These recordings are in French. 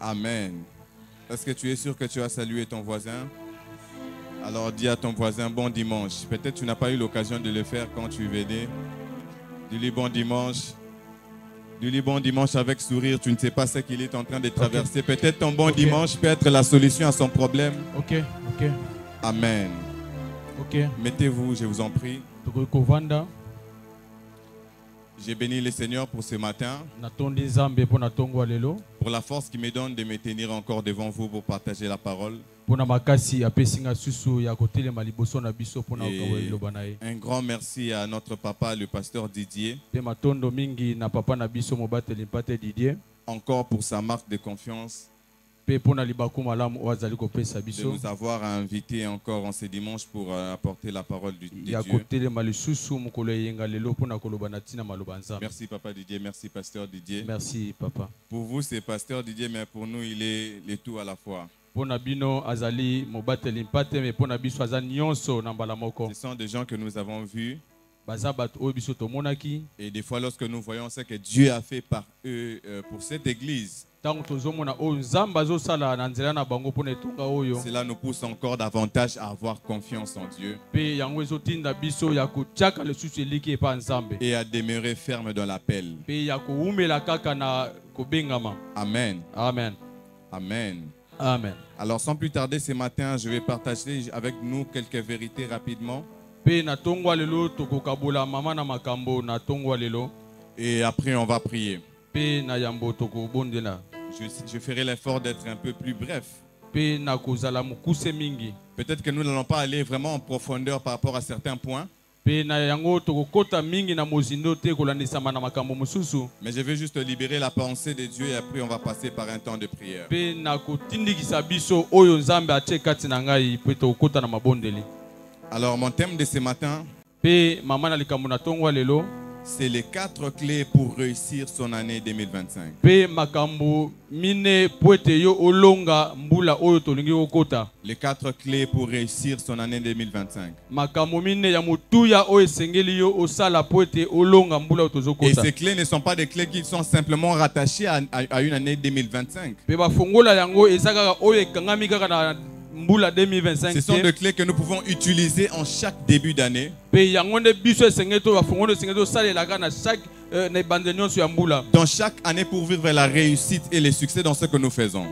Amen. Est-ce que tu es sûr que tu as salué ton voisin? Alors dis à ton voisin bon dimanche. Peut-être tu n'as pas eu l'occasion de le faire quand tu venais. Dis-lui bon dimanche. Dis-lui bon dimanche avec sourire. Tu ne sais pas ce qu'il est en train de traverser. Peut-être ton bon dimanche peut être la solution à son problème. Ok. Amen. Ok. Mettez-vous, je vous en prie. J'ai béni le Seigneur pour ce matin, pour la force qu'il me donne de me tenir encore devant vous pour partager la parole. Et un grand merci à notre papa, le pasteur Didier, encore pour sa marque de confiance, de nous avoir invités encore en ce dimanche pour apporter la parole de Dieu. Merci Papa Didier, merci Pasteur Didier. Merci Papa. Pour vous c'est Pasteur Didier, mais pour nous il est le tout à la fois. Ce sont des gens que nous avons vus. Et des fois lorsque nous voyons ce que Dieu a fait par eux pour cette église, cela nous pousse encore davantage à avoir confiance en Dieu et à demeurer ferme dans l'appel. Amen. Amen. Amen. Amen. Alors sans plus tarder ce matin, je vais partager avec nous quelques vérités rapidement. Et après on va prier. Je ferai l'effort d'être un peu plus bref. Peut-être que nous n'allons pas aller vraiment en profondeur par rapport à certains points. Mais je vais juste libérer la pensée de Dieu et après on va passer par un temps de prière. Alors mon thème de ce matin, c'est les 4 clés pour réussir son année 2025. Les 4 clés pour réussir son année 2025. Et ces clés ne sont pas des clés qui sont simplement rattachées à une année 2025. Ce sont des clés que nous pouvons utiliser en chaque début d'année. Dans chaque année pour vivre la réussite et le succès dans ce que nous faisons.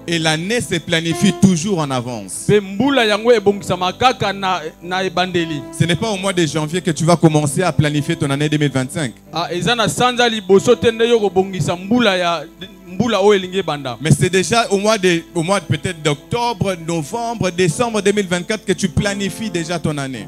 Et l'année se planifie toujours en avance. Ce n'est pas au mois de janvier que tu vas commencer à planifier ton année 2025. Mais c'est déjà au mois peut-être d'octobre, novembre, décembre 2024 que tu planifies déjà ton année.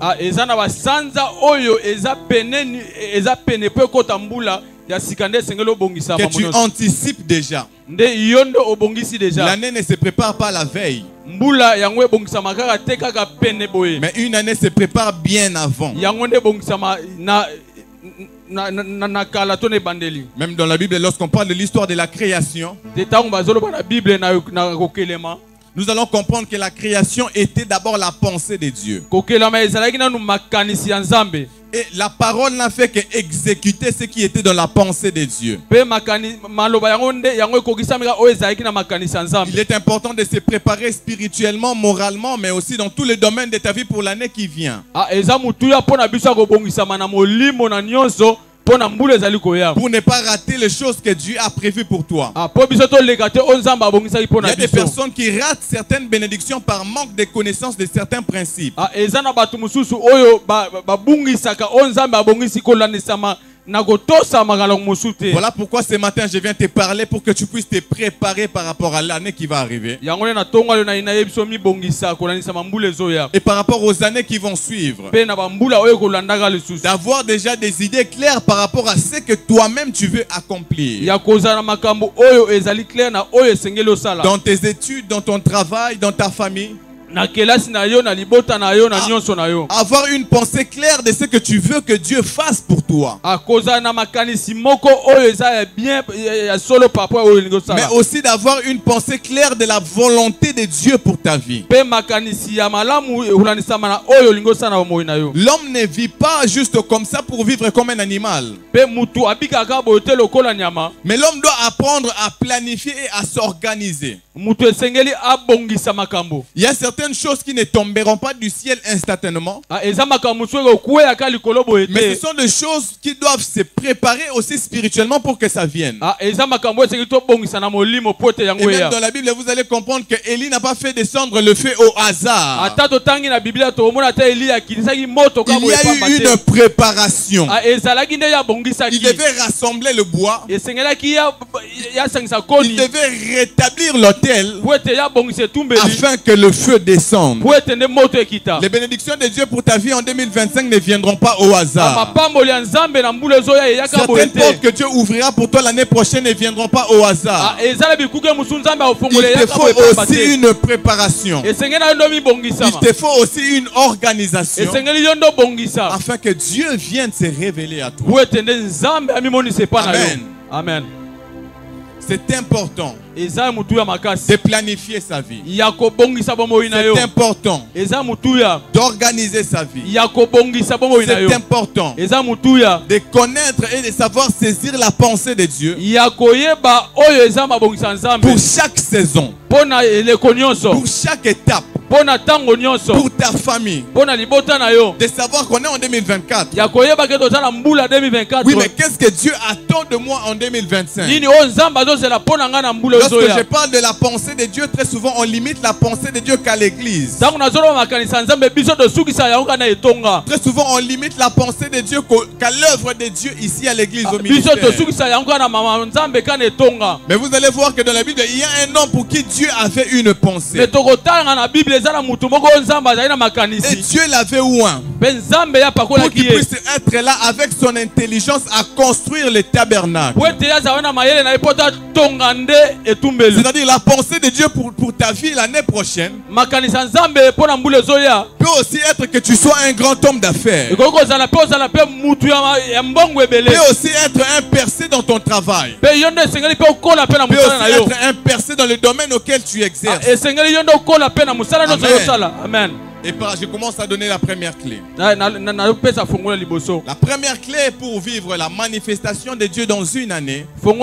Que tu anticipes déjà. L'année ne se prépare pas la veille. Mais une année se prépare bien avant. Même dans la Bible, lorsqu'on parle de l'histoire de la création, nous allons comprendre que la création était d'abord la pensée de Dieu. Et la parole n'a fait qu'exécuter ce qui était dans la pensée de Dieu. Il est important de se préparer spirituellement, moralement, mais aussi dans tous les domaines de ta vie pour l'année qui vient. Pour ne pas rater les choses que Dieu a prévues pour toi. Il y a des personnes qui ratent certaines bénédictions par manque de connaissance de certains principes. Voilà pourquoi ce matin je viens te parler pour que tu puisses te préparer par rapport à l'année qui va arriver. Et par rapport aux années qui vont suivre. D'avoir déjà des idées claires par rapport à ce que toi-même tu veux accomplir. Dans tes études, dans ton travail, dans ta famille. Avoir une pensée claire de ce que tu veux que Dieu fasse pour toi. Mais aussi d'avoir une pensée claire de la volonté de Dieu pour ta vie. L'homme ne vit pas juste comme ça pour vivre comme un animal. Mais l'homme doit apprendre à planifier et à s'organiser. Il y a certaines choses qui ne tomberont pas du ciel instantanément. Mais ce sont des choses qui doivent se préparer aussi spirituellement pour que ça vienne. Et même dans la Bible, vous allez comprendre que Élie n'a pas fait descendre le feu au hasard. Il y a eu une préparation. Il devait rassembler le bois. Il devait rétablir l'autel afin que le feu descende. Les bénédictions de Dieu pour ta vie en 2025 ne viendront pas au hasard. Certaines portes que Dieu ouvrira pour toi l'année prochaine ne viendront pas au hasard. Il te faut aussi une préparation. Il te faut aussi une organisation afin que Dieu vienne se révéler à toi. Amen. Amen. C'est important de planifier sa vie. C'est important d'organiser sa vie. C'est important de connaître et de savoir saisir la pensée de Dieu pour chaque saison, pour chaque étape, pour ta famille, de savoir qu'on est en 2024. Oui, mais qu'est-ce que Dieu attend de moi en 2025? Lorsque je parle de la pensée de Dieu, très souvent on limite la pensée de Dieu qu'à l'église. Très souvent on limite la pensée de Dieu qu'à l'œuvre de Dieu ici à l'église au ministère. Mais vous allez voir que dans la Bible, il y a un homme pour qui Dieu avait une pensée. Et Dieu l'avait oint pour qu'il puisse être là avec son intelligence à construire le tabernacle. C'est-à-dire la pensée de Dieu pour ta vie l'année prochaine peut aussi être que tu sois un grand homme d'affaires. Peut aussi être un percé dans ton travail. Peut aussi être un percé dans le domaine auquel tu exerces. Amen. Et je commence à donner la première clé. La première clé pour vivre la manifestation de Dieu dans une année, pour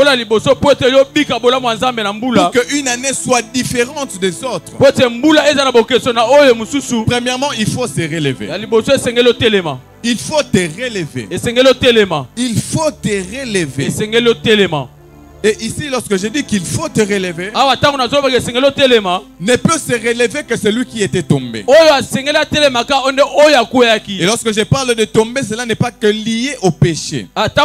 qu'une année soit différente des autres, premièrement, il faut se relever. Il faut te relever. Il faut te relever. Et ici, lorsque je dis qu'il faut te relever, ne peut se relever que celui qui était tombé. Et lorsque je parle de tomber, cela n'est pas que lié au péché. Lorsque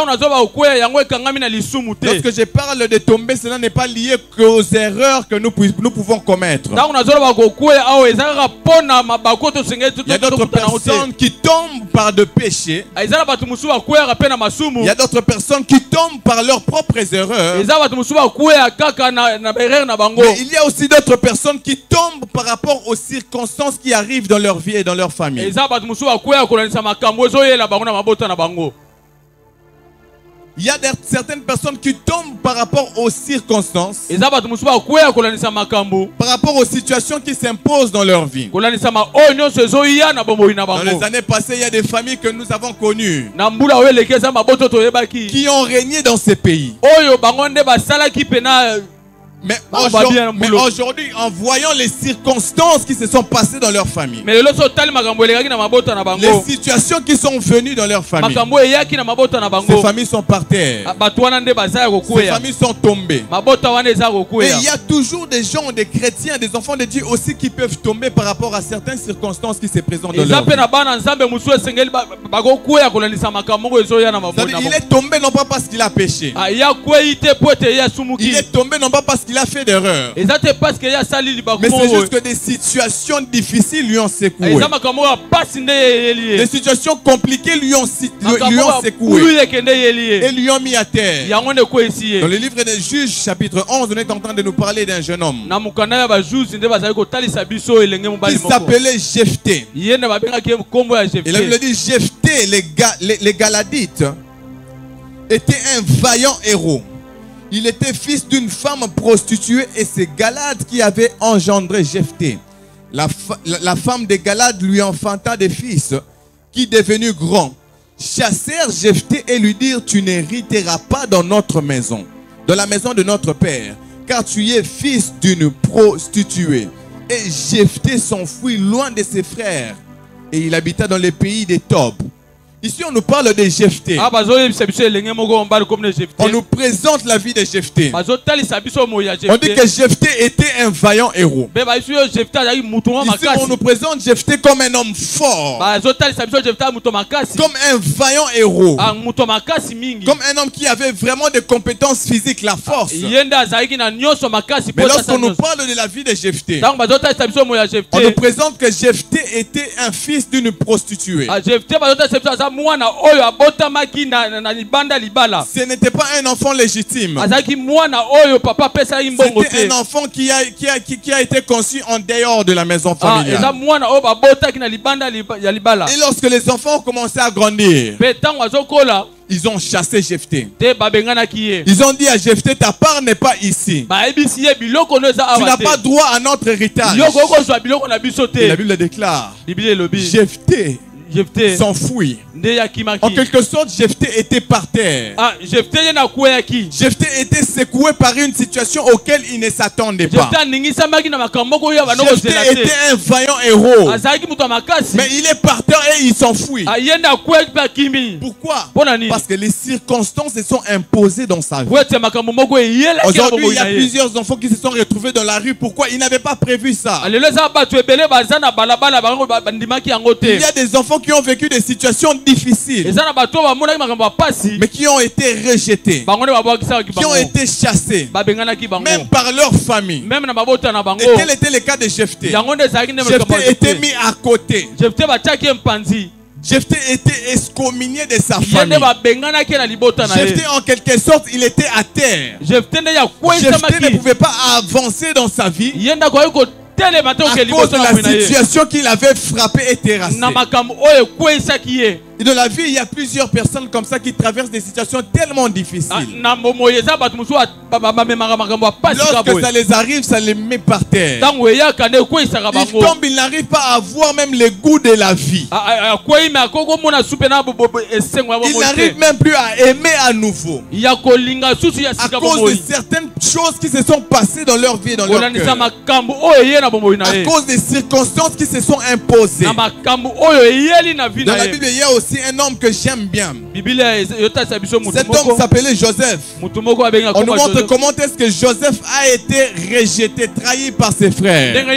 je parle de tomber, cela n'est pas lié qu'aux erreurs que nous pouvons commettre. Il y a d'autres personnes qui tombent par de péché. Il y a d'autres personnes qui tombent par leurs propres erreurs. Mais il y a aussi d'autres personnes qui tombent par rapport aux circonstances qui arrivent dans leur vie et dans leur famille. Il y a certaines personnes qui tombent par rapport aux circonstances, par rapport aux situations qui s'imposent dans leur vie. Dans les années passées, il y a des familles que nous avons connues qui ont régné dans ces pays. Mais aujourd'hui, en voyant les circonstances qui se sont passées dans leur famille, les situations qui sont venues dans leur famille, ces familles sont par terre, ces familles sont tombées. Et il y a toujours des gens, des chrétiens, des enfants de Dieu aussi qui peuvent tomber par rapport à certaines circonstances qui se présentent dans leur vie. Il est tombé non pas parce qu'il a péché. Il est tombé non pas parce qu'il a fait d'erreur. Mais c'est juste que des situations difficiles lui ont secoué. Des situations compliquées lui ont secoué. Et lui ont mis à terre. Dans le livre des Juges, chapitre 11, on est en train de nous parler d'un jeune homme qui s'appelait Jephthé. Et la Bible dit Jephthé, les Galadites, était un vaillant héros. Il était fils d'une femme prostituée et c'est Galad qui avait engendré Jephthé. La femme de Galad lui enfanta des fils qui, devenus grands, chassèrent Jephthé et lui dirent: tu n'hériteras pas dans notre maison, dans la maison de notre père, car tu es fils d'une prostituée. Et Jephthé s'enfuit loin de ses frères et il habita dans les pays des Tob. Ici, on nous parle de Jephthé. On nous présente la vie de Jephthé. On dit que Jephthé était un vaillant héros. Ici, on nous présente Jephthé comme un homme fort, comme un vaillant héros, comme un homme qui avait vraiment des compétences physiques, la force. Mais lorsqu'on nous parle de la vie de Jephthé, on nous présente que Jephthé était un fils d'une prostituée. Ce n'était pas un enfant légitime. C'était un enfant qui a été conçu en dehors de la maison familiale. Et lorsque les enfants ont commencé à grandir, ils ont chassé Jephthé. Ils ont dit à Jephthé: ta part n'est pas ici. Tu n'as pas droit à notre héritage. Et la Bible déclare: Jephthé s'enfuit. En quelque sorte, Jephthé était par terre. Jephthé était secoué par une situation auquel il ne s'attendait pas. Jephthé était un vaillant héros, mais il est par terre et il s'enfuit. Pourquoi? Parce que les circonstances se sont imposées dans sa vie. Aujourd'hui, il y a plusieurs enfants qui se sont retrouvés dans la rue. Pourquoi? Ils n'avaient pas prévu ça. Il y a des enfants qui ont vécu des situations difficiles, mais qui ont été rejetés, qui ont été chassés, même par leur famille. Et tel était le cas de Jephthé. Jephthé était mis à côté. Jephthé était excommunié de sa famille. Jephthé, en quelque sorte, il était à terre. Jephthé ne pouvait pas avancer dans sa vie à cause de la situation qu'il avait frappé et terrassé. Et dans la vie, il y a plusieurs personnes comme ça qui traversent des situations tellement difficiles. Lorsque ça les arrive, ça les met par terre. Ils tombent, ils n'arrivent pas à voir même le goût de la vie. Ils n'arrivent même plus à aimer à nouveau, à cause de certaines choses qui se sont passées dans leur vie et dans leur cœur, à cause des circonstances qui se sont imposées. Dans la Bible, il y a aussi un homme que j'aime bien. Cet homme s'appelait Joseph. On nous montre comment est-ce que Joseph a été rejeté, trahi par ses frères. On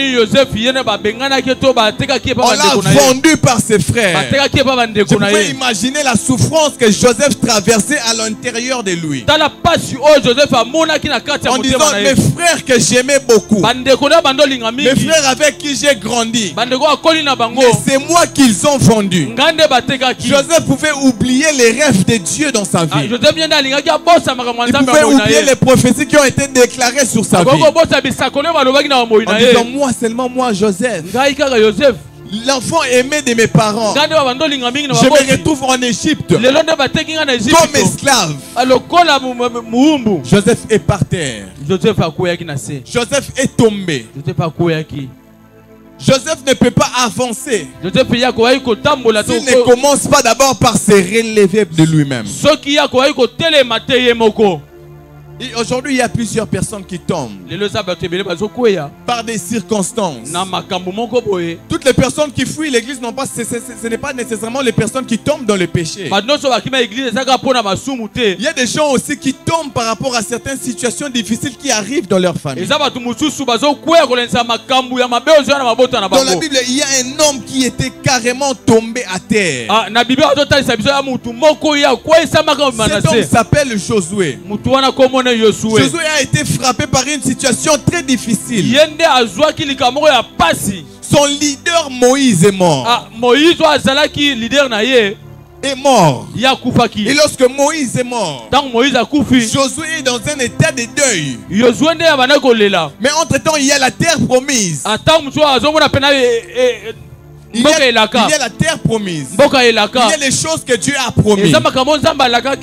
l'a vendu par ses frères. Je pouvais imaginer la souffrance que Joseph traversait à l'intérieur de lui, en disant: mes frères que j'aimais beaucoup, mes frères avec qui j'ai grandi, mais c'est moi qu'ils ont vendu. Joseph pouvait oublier les rêves de Dieu dans sa vie. Il pouvait oublier les prophéties qui ont été déclarées sur sa vie, en disant: moi, seulement moi, Joseph, l'enfant aimé de mes parents, je me retrouve en Égypte comme esclave. Joseph est par terre. Joseph est tombé. Joseph ne peut pas avancer s'il ne commence pas d'abord par se relever de lui-même. Et aujourd'hui, il y a plusieurs personnes qui tombent par des circonstances. Toutes toutes les personnes qui fuient l'église n'ont pas, ce n'est pas nécessairement les personnes qui tombent dans le péché. Il y a des gens aussi qui tombent par rapport à certaines situations difficiles qui arrivent dans leur famille. Dans la Bible, il y a un homme qui était carrément tombé à terre. Cet homme s'appelle Josué. Josué a été frappé par une situation très difficile. Son leader Moïse est mort. Est mort. Et lorsque Moïse est mort, Josué est dans un état de deuil. Mais entre-temps, il y a la terre promise. Il y a la terre promise. Il y a les choses que Dieu a promis.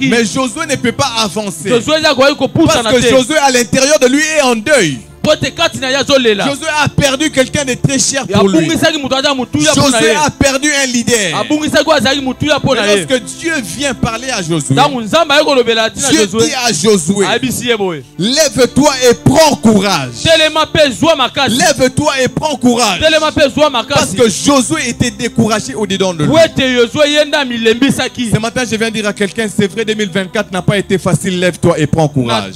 Mais Josué ne peut pas avancer. Parce que Josué à l'intérieur de lui est en deuil. Josué a perdu quelqu'un de très cher pour lui. Josué a perdu un leader. Et lorsque Dieu vient parler à Josué, Dieu dit à Josué, lève-toi et prends courage. Lève-toi et prends courage. Parce que Josué était découragé au-dedans de lui. Ce matin, je viens dire à quelqu'un, c'est vrai, 2024 n'a pas été facile. Lève-toi et prends courage.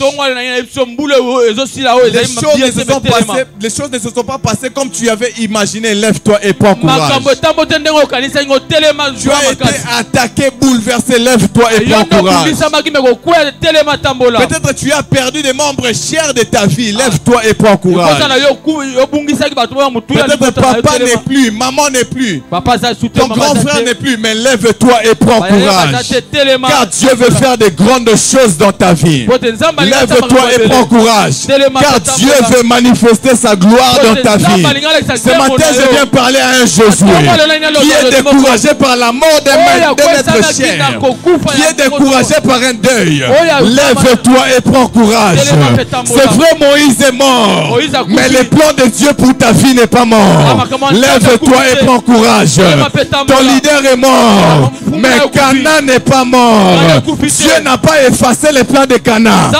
Les choses ne se sont pas passées comme tu avais imaginé. Lève-toi et prends courage. Tu as été attaqué, bouleversé. Lève-toi et prends courage. Peut-être tu as perdu des membres chers de ta vie. Lève-toi et prends courage. Peut-être papa n'est plus, maman n'est plus, ton grand frère n'est plus, mais lève-toi et prends courage. Car Dieu veut faire de grandes choses dans ta vie. Lève-toi et prends courage. Car Dieu veut manifester sa gloire dans ta vie. Ce matin, je viens parler à un Josué qui est découragé par la mort d'un être cher, qui est découragé par un deuil. Lève-toi et prends courage. C'est vrai, Moïse est mort, mais le plan de Dieu pour ta vie n'est pas mort. Lève-toi et prends courage. Ton leader est mort, mais Canaan n'est pas mort. Dieu n'a pas effacé les plans de Canaan.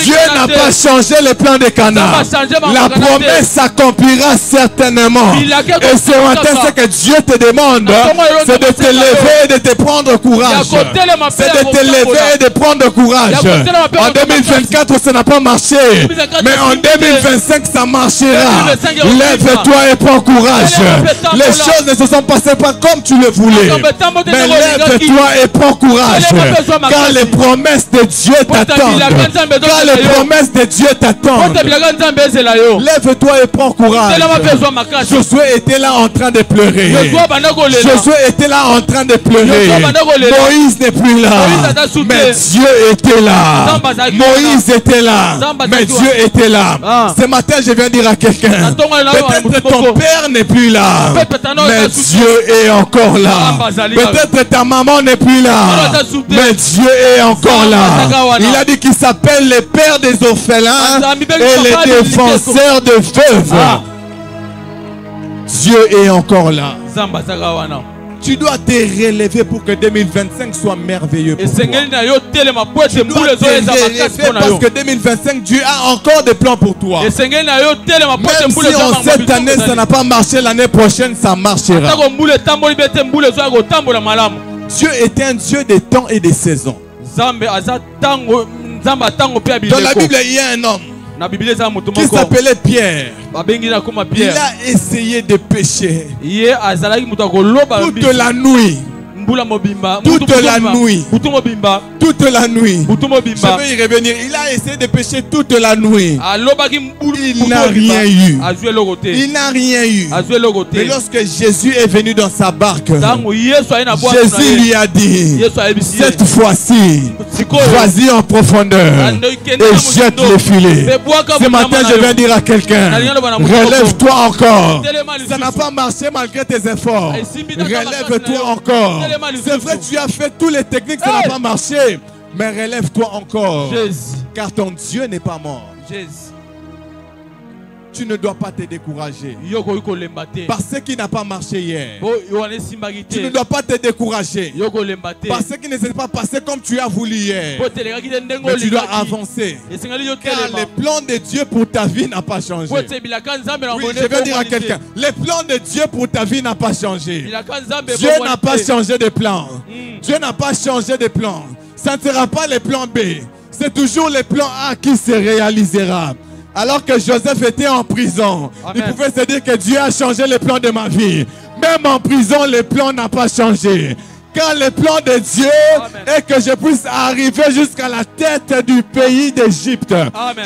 Dieu n'a pas changé les plans de Canaan. La promesse s'accomplira certainement. Et ce matin, ce que Dieu te demande, c'est de te lever et de te prendre courage. C'est de te lever et de prendre courage. En 2024, ça n'a pas marché, mais en 2025, ça marchera. Lève-toi et prends courage. Les choses ne se sont passées pas comme tu le voulais, mais lève-toi et prends courage. Car les promesses de Dieu t'attendent. Car les promesses de Dieu t'attendent. Lève-toi et prends courage. Josué était là en train de pleurer. Josué était là en train de pleurer. Moïse n'est plus là, mais Dieu était là. Moïse était là, mais Dieu était là. Ce matin, je viens dire à quelqu'un, peut-être ton père n'est plus là, mais Dieu est encore là. Peut-être ta maman n'est plus là, mais Dieu est encore là. Il a dit qu'il s'appelle le père des orphelins et le défenseur de veuves. Dieu est encore là. Tu dois te relever pour que 2025 soit merveilleux pour toi. Tu dois te relever parce que 2025, Dieu a encore des plans pour toi. Même si en cette année, ça n'a pas marché, l'année prochaine, ça marchera. Dieu est un Dieu des temps et des saisons. Dans la Bible, il y a un homme qui s'appelait Pierre. Il a essayé de pécher toute la nuit. Toute la nuit. Toute la nuit. Je vais y revenir. Il a essayé de pécher toute la nuit. Il n'a rien eu. Il n'a rien eu. Mais lorsque Jésus est venu dans sa barque, Jésus lui a dit, cette fois-ci, vas-y en profondeur et jette le filet. Ce matin, je viens dire à quelqu'un, relève-toi encore. Ça n'a pas marché malgré tes efforts. Relève-toi encore. C'est vrai, tu as fait toutes les techniques, ça n'a pas marché. Mais relève-toi encore. Car ton Dieu n'est pas mort. tu ne dois pas te décourager. Par ce qui n'a pas marché hier. Tu ne dois pas te décourager. Par ce qui ne s'est pas passé comme tu as voulu hier. Mais tu dois avancer. Car les plans de Dieu pour ta vie n'ont pas changé. Oui, je vais dire à quelqu'un, les plans de Dieu pour ta vie n'ont pas changé. Dieu n'a pas changé de plan. Dieu n'a pas changé de plan. Ça ne sera pas les plans B. C'est toujours les plans A qui se réalisera. Alors que Joseph était en prison, il pouvait se dire que Dieu a changé les plans de ma vie. Même en prison, les plans n'ont pas changé. Car le plan de Dieu est que je puisse arriver jusqu'à la tête du pays d'Égypte.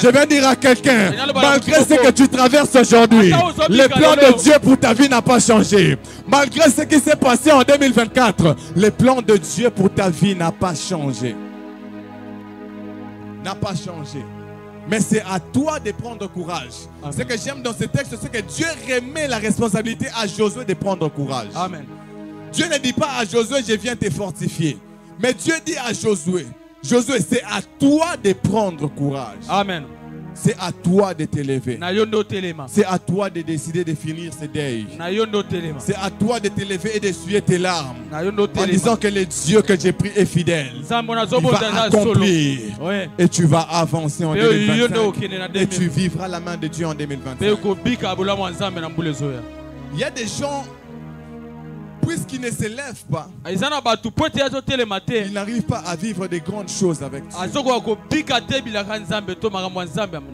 Je vais dire à quelqu'un, malgré ce que tu traverses aujourd'hui, le plan de Dieu pour ta vie n'a pas changé. Malgré ce qui s'est passé en 2024, le plan de Dieu pour ta vie n'a pas changé. N'a pas changé. Mais c'est à toi de prendre courage. Ce que j'aime dans ce texte, c'est que Dieu remet la responsabilité à Josué de prendre courage. Amen. Dieu ne dit pas à Josué, je viens te fortifier. Mais Dieu dit à Josué, Josué, c'est à toi de prendre courage. Amen. C'est à toi de t'élever. C'est à toi de décider de finir ce deuil. C'est à toi de t'élever et d'essuyer tes larmes. En disant que le Dieu que j'ai pris est fidèle. Il va accomplir. Et tu vas avancer en 2025. Et tu vivras la main de Dieu en 2025. Il y a des gens, puisqu'ils ne se lèvent pas, ils n'arrivent pas à vivre de grandes choses avec Dieu.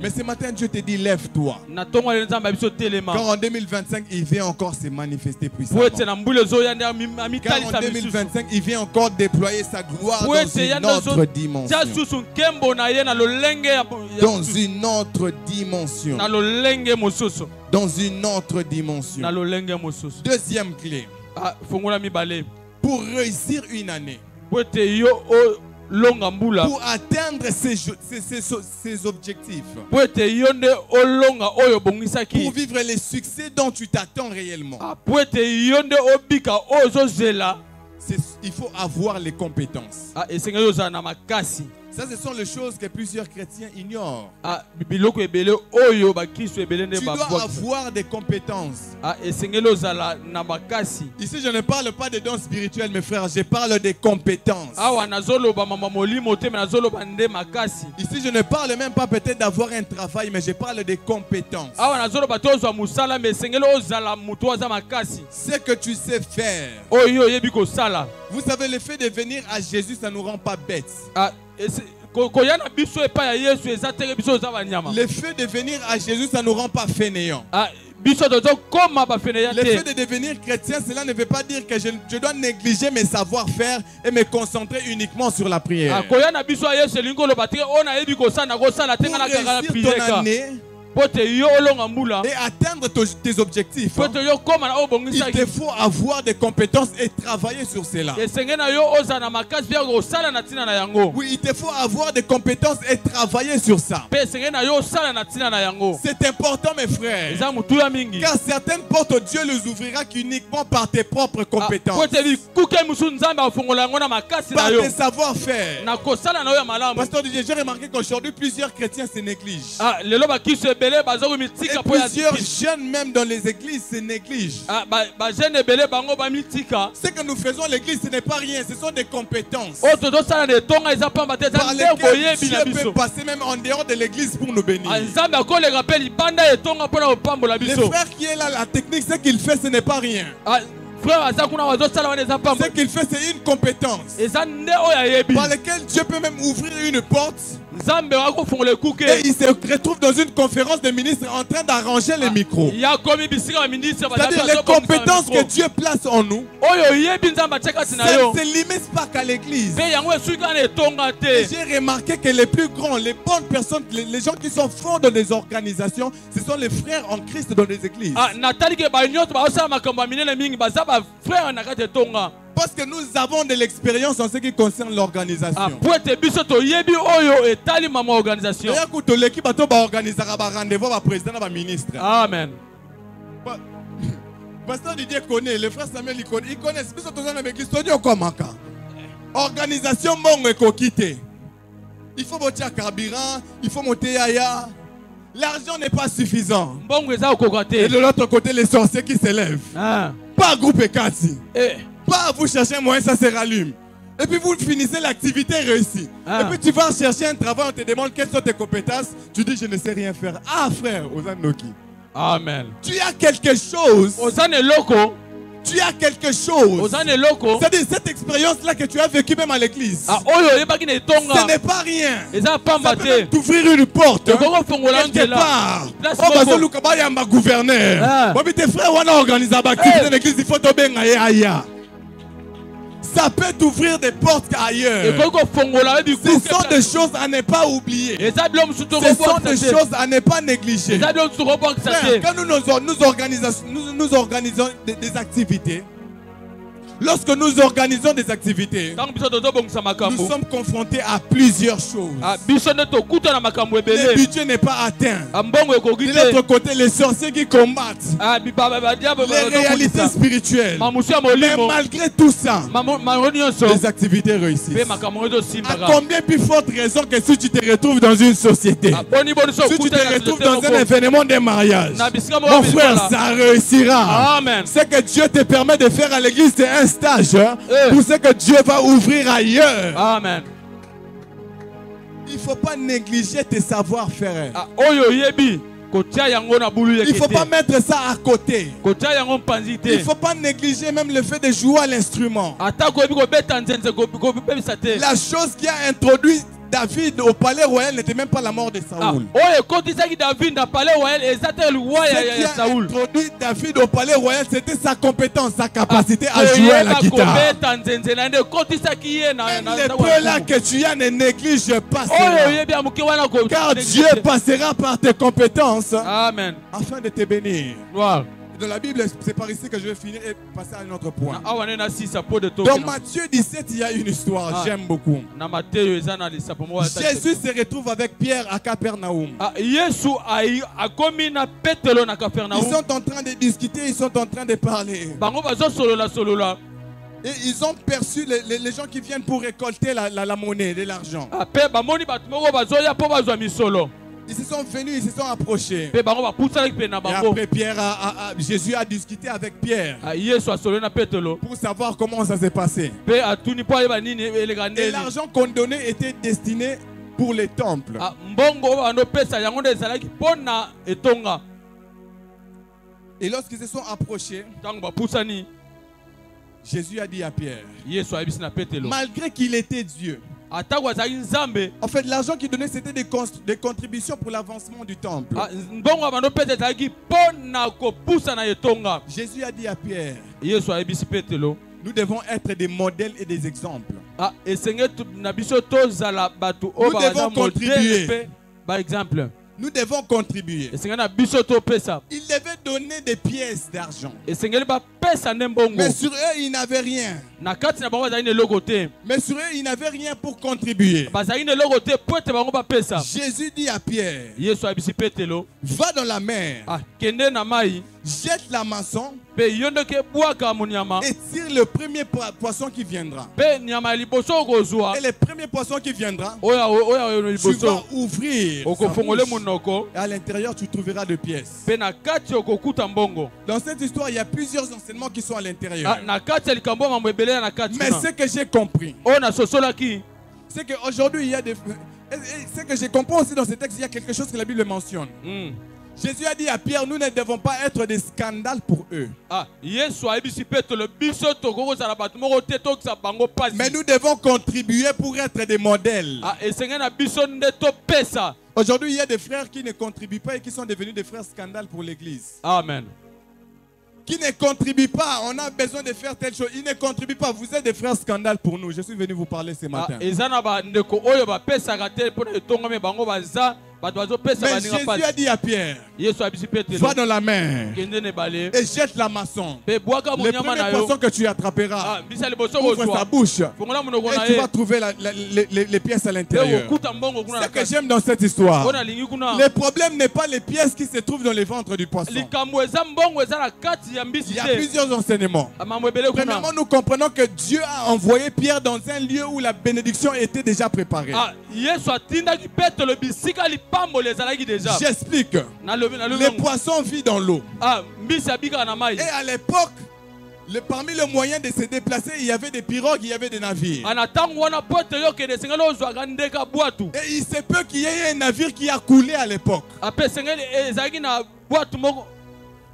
Mais ce matin, Dieu te dit, lève-toi. Car en 2025, il vient encore se manifester puissamment. Car en 2025, il vient encore déployer sa gloire dans une autre dimension. Dans une autre dimension. Dans une autre dimension. Deuxième clé. Pour réussir une année, pour atteindre ses objectifs, pour vivre les succès dont tu t'attends réellement, il faut avoir les compétences. Ça, ce sont les choses que plusieurs chrétiens ignorent. Tu dois avoir des compétences. Ici, je ne parle pas de dons spirituels, mes frères. Je parle des compétences. Ici, je ne parle même pas peut-être d'avoir un travail, mais je parle des compétences. Ce que tu sais faire. Vous savez, le fait de venir à Jésus, ça ne nous rend pas bêtes. Le fait de venir à Jésus, ça ne nous rend pas fainéants. Le fait de devenir chrétien, cela ne veut pas dire que je dois négliger mes savoir-faire et me concentrer uniquement sur la prière. Pour réussir ton année et atteindre tes objectifs, il te faut avoir des compétences et travailler sur cela. Oui, il te faut avoir des compétences et travailler sur ça. C'est important, mes frères. Car certaines portes, Dieu les ouvrira qu'uniquement par tes propres compétences. Par tes savoir-faire. Pasteur Didier, j'ai remarqué qu'aujourd'hui, plusieurs chrétiens se négligent. Et plusieurs jeunes même dans les églises se négligent. Ce que nous faisons à l'église, ce n'est pas rien, ce sont des compétences par lesquelles Dieu peut passer même en dehors de l'église pour nous bénir. Le frère qui est là, la technique, ce qu'il fait, ce n'est pas rien. Ce qu'il fait, c'est une compétence par laquelle Dieu peut même ouvrir une porte. Et il se retrouve dans une conférence de ministres en train d'arranger les micros. C'est-à-dire les compétences que Dieu place en nous, ça ne se limite pas qu'à l'église. J'ai remarqué que les plus grands, les bonnes personnes, les gens qui sont forts dans les organisations, ce sont les frères en Christ dans les églises. Parce que nous avons de l'expérience en ce qui concerne l'organisation. Amen. Pasteur Didier connaît, le frère Samuel il connaît. Ils connaissent. Organisation mongo quitter. Il faut monter à carburant, il faut monter à. L'argent n'est pas suffisant. mbongo eza kokate. Et de l'autre côté, les sorciers qui s'élèvent. Ah. Pas groupe Ekati. Eh. Pas vous cherchez un moyen, ça se rallume. Et puis vous finissez l'activité réussie. Ah. Et puis tu vas chercher un travail, on te demande quelles sont tes compétences. Tu dis je ne sais rien faire. Ah frère, Ozanoki. Amen. Tu as quelque chose. Ozane loko. Tu as quelque chose. Ozane loko. C'est-à-dire cette expérience-là que tu as vécue même à l'église. Ah oyo yebaki ne tonga. Ce n'est pas rien. Eza Ça pamba peut te. même t'ouvrir une porte. Quelque là. part. Place Oh, moko. Bazoluka Bayamba gouverneur. Ah. Bon, mais tes frères, on a organisé l'activité de l'église. Il faut tomber ailleurs. Ça peut t'ouvrir des portes ailleurs. Ce sont des choses à ne pas oublier. Ce sont des choses à ne pas négliger. Frère, quand nous organisons des activités, lorsque nous organisons des activités, nous sommes confrontés à plusieurs choses. Le budget n'est pas atteint. De l'autre côté, les sorciers qui combattent les réalités spirituelles. Mais malgré tout ça, les activités réussissent. À combien plus forte raison que si tu te retrouves dans une société, si tu te retrouves dans un événement de mariage, mon frère, ça réussira. Ce que Dieu te permet de faire à l'église, c'est un stage pour ce que Dieu va ouvrir ailleurs. Amen. Il ne faut pas négliger tes savoir-faire. Il ne faut pas mettre ça à côté. Il ne faut pas négliger même le fait de jouer à l'instrument. La chose qui a introduit David au palais royal n'était même pas la mort de Saoul. Ce qui a introduit David au palais royal, c'était sa compétence, sa capacité à jouer à la guitare. Même les peu là que tu as ne néglige pas cela. Car Dieu passera par tes compétences. Amen. Afin de te bénir. Wow. Dans la Bible, c'est par ici que je vais finir et passer à un autre point. Dans Dans Matthieu 17, il y a une histoire, j'aime beaucoup. Jésus se retrouve avec Pierre à Capernaum. Ils sont en train de discuter, ils sont en train de parler. Et ils ont perçu les gens qui viennent pour récolter la monnaie, de l'argent. Ils se sont venus, ils se sont approchés. Et après Jésus a discuté avec Pierre pour savoir comment ça s'est passé. Et l'argent qu'on donnait était destiné pour les temples. Et lorsqu'ils se sont approchés, Jésus a dit à Pierre, malgré qu'il était Dieu, en fait, l'argent qu'il donnait, c'était des contributions pour l'avancement du temple. Jésus a dit à Pierre, nous devons être des modèles et des exemples. Nous devons contribuer. Par exemple, nous devons contribuer. Il devait donner des pièces d'argent. Mais sur eux, ils n'avaient rien. Mais sur eux, ils n'avaient rien pour contribuer. Jésus dit à Pierre, va dans la mer, jette la maçon et tire le premier poisson qui viendra. Et le premier poisson qui viendra, tu vas ouvrir sa bouche. Et à l'intérieur, tu trouveras des pièces. Dans cette histoire, il y a plusieurs enseignements qui sont à l'intérieur. Mais ce que j'ai compris, c'est qu'aujourd'hui, il y a des... Ce que je comprends aussi dans ce texte, il y a quelque chose que la Bible mentionne. Jésus a dit à Pierre, nous ne devons pas être des scandales pour eux. Mais nous devons contribuer pour être des modèles. Aujourd'hui, il y a des frères qui ne contribuent pas et qui sont devenus des frères scandales pour l'église. Amen. Qui ne contribuent pas, on a besoin de faire telle chose. Ils ne contribuent pas, vous êtes des frères scandales pour nous. Je suis venu vous parler ce matin. Mais Jésus a dit à Pierre, Va dans la mer et jette la maçon. Les premiers poissons que tu attraperas, ouvre sa bouche et tu vas trouver les pièces à l'intérieur. Ce que j'aime dans cette histoire, le problème n'est pas les pièces qui se trouvent dans les ventres du poisson. Il y a plusieurs enseignements. Premièrement, nous comprenons que Dieu a envoyé Pierre dans un lieu où la bénédiction était déjà préparée. J'explique. Les poissons vivent dans l'eau. Et à l'époque, parmi les moyens de se déplacer, il y avait des pirogues, il y avait des navires. Et il se peut qu'il y ait un navire qui a coulé à l'époque.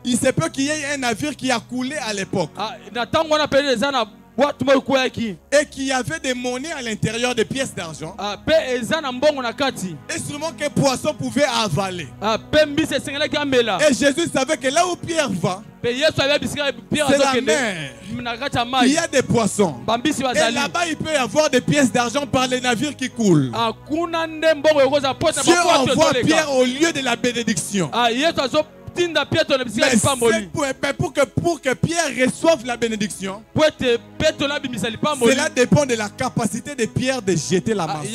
Il se peut qu'il y ait un navire qui a coulé à l'époque. Et qu'il y avait des monnaies à l'intérieur, des pièces d'argent. Et sûrement qu'un poisson pouvait avaler. Et Jésus savait que là où Pierre va, c'est la mer. Il y a des poissons. Et là-bas, il peut y avoir des pièces d'argent par les navires qui coulent. Dieu envoie Pierre au lieu de la bénédiction. Mais pour que Pierre reçoive la bénédiction, cela dépend de la capacité de Pierre de jeter la maçon. C'est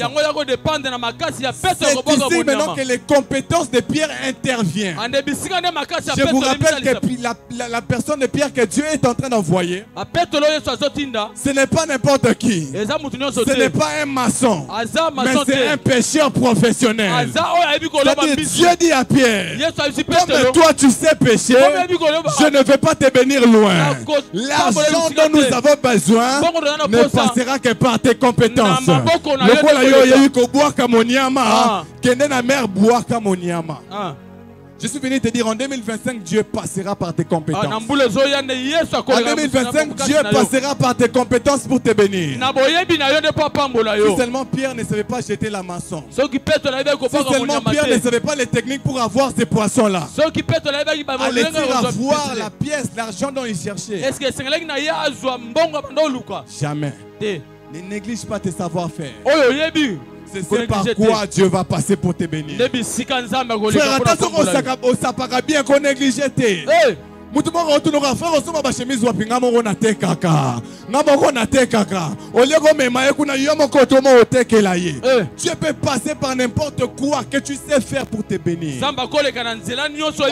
ici maintenant que les compétences de Pierre interviennent. Je vous rappelle que la personne de Pierre que Dieu est en train d'envoyer, ce n'est pas n'importe qui. Ce n'est pas un maçon, mais c'est un pêcheur professionnel. Dieu dit à Pierre, comme toi tu sais pêcher, je ne vais pas te bénir loin. L'argent dont nous avons besoin ne passera que par tes compétences. Je suis venu te dire, en 2025, Dieu passera par tes compétences. En 2025, Dieu passera par tes compétences pour te bénir. Si seulement Pierre ne savait pas jeter la maçon. Si seulement Pierre ne savait pas les techniques pour avoir ces poissons-là. Allait-il avoir la pièce, l'argent dont il cherchait? Jamais. Ne néglige pas tes savoir-faire. C'est par quoi Dieu va passer pour te bénir. Frère, attention au sapaka bien qu'on néglige. Mutumo rotunura frère osoma ba chemise wa pinga moko na te kaka. Ngamo na te kaka. Olego mema ekuna yomo kotomo otekela ye. Tu peux passer par n'importe quoi que tu sais faire pour te bénir.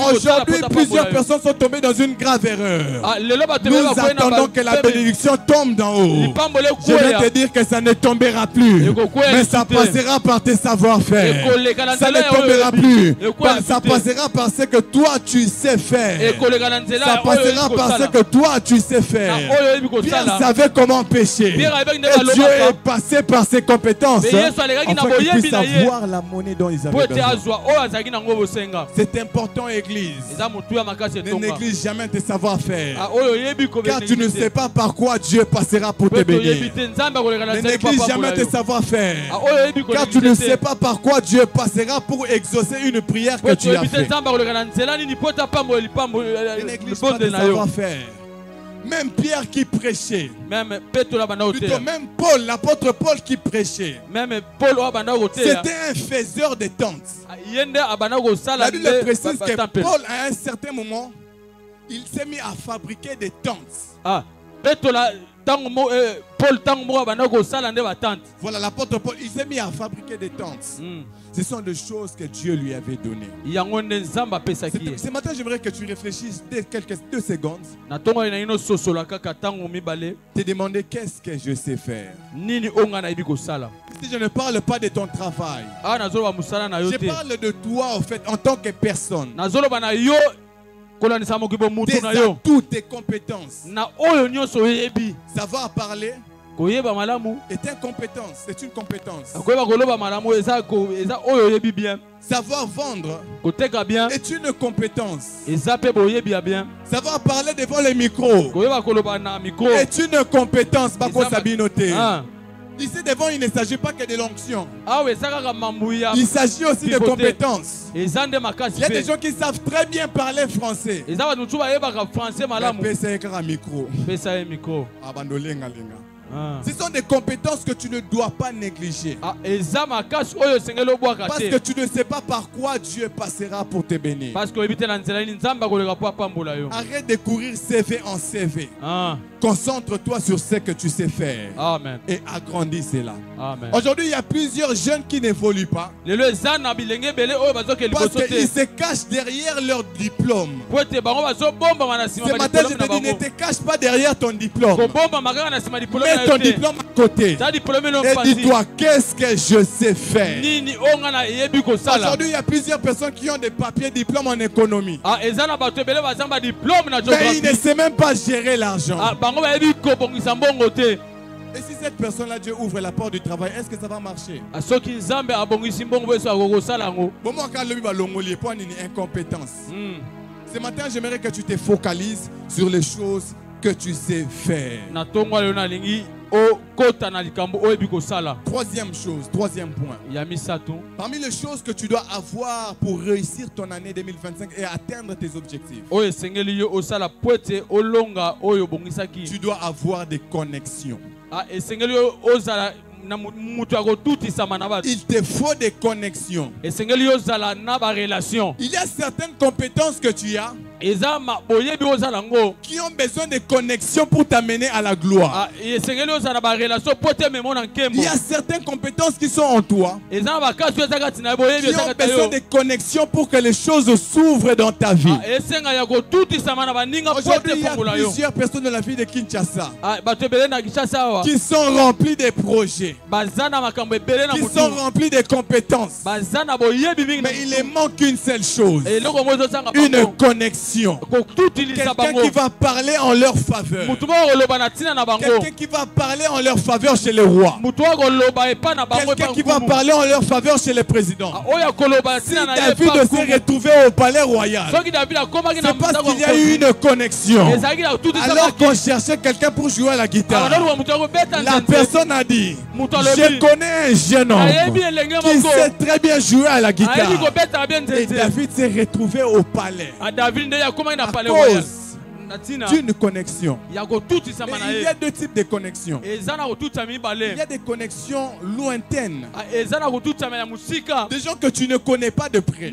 Aujourd'hui, plusieurs personnes sont tombées dans une grave erreur. Nous attendons que la bénédiction tombe d'en haut. Je vais te dire que ça ne tombera plus, mais ça passera par tes savoir-faire. Ça ne tombera plus, ça passera par ce que toi tu sais faire. Ça passera par ce que toi tu sais faire. Pierre savait comment pêcher. Et Dieu est passé par ses compétences afin qu'il puisse avoir la monnaie dont ils avaient besoin. C'est important, Église. Ne néglige jamais tes savoir-faire. Car tu ne sais pas par quoi Dieu passera pour te bénir. Ne néglige jamais tes savoir-faire. Car tu ne sais pas par quoi Dieu passera pour exaucer une prière que tu as faite. Néglige pas de savoir-faire. Même Pierre qui prêchait, plutôt même Paul, l'apôtre Paul qui prêchait, c'était un faiseur de tentes. La Bible précise que Paul, à un certain moment, il s'est mis à fabriquer des tentes. Voilà, l'apôtre Paul, il s'est mis à fabriquer des tentes. Ce sont des choses que Dieu lui avait données. Ce matin, j'aimerais que tu réfléchisses quelques 2 secondes. Te demander qu'est-ce que je sais faire. Si je ne parle pas de ton travail, je parle de toi en fait en tant que personne. Toutes tes compétences. Savoir parler est une compétence. C'est une compétence. Savoir vendre est une compétence. Savoir parler devant les micros est une compétence. Ici devant, il ne s'agit pas que de l'onction. Il s'agit aussi de compétences. Il y a des gens qui savent très bien parler français. Ce sont des compétences que tu ne dois pas négliger. Ah, Parce que tu ne sais pas par quoi Dieu passera pour te bénir. Arrête de courir CV en CV. Concentre-toi sur ce que tu sais faire. Amen. Et agrandis cela. Amen. Aujourd'hui, il y a plusieurs jeunes qui n'évoluent pas. Parce qu'ils se cachent derrière leur diplôme. Ce matin, je te dis, ne te cache pas derrière ton diplôme. Mets ton diplôme à côté. Et dis-toi, qu'est-ce que je sais faire? Aujourd'hui, il y a plusieurs personnes qui ont des papiers diplômes en économie. Mais ils ne savent même pas gérer l'argent. Et si cette personne-là, Dieu ouvre la porte du travail, est-ce que ça va marcher? Incompétence. Ce matin, j'aimerais que tu te focalises sur les choses que tu sais faire. Troisième chose, troisième point. Parmi les choses que tu dois avoir pour réussir ton année 2025 et atteindre tes objectifs, tu dois avoir des connexions. Il te faut des connexions. Il y a certaines compétences que tu as qui ont besoin de connexions pour t'amener à la gloire. Il y a certaines compétences qui sont en toi qui ont besoin de connexions pour que les choses s'ouvrent dans ta vie. Aujourd'hui, il y a plusieurs personnes dans la vie de Kinshasa qui sont remplies de projets, qui sont remplis de compétences, mais il les manque une seule chose, une connexion. Quelqu'un qui va parler en leur faveur. Quelqu'un qui va parler en leur faveur chez le roi. Quelqu'un qui va parler en leur faveur chez le président. Si David s'est retrouvé au palais royal, c'est parce qu'il y a eu une connexion. Alors qu'on cherchait quelqu'un pour jouer à la guitare, la personne a dit, je connais un jeune homme qui sait très bien jouer à la guitare. Et David s'est retrouvé au palais à cause d'une connexion. Et il y a deux types de connexions. Il y a des connexions lointaines, des gens que tu ne connais pas de près,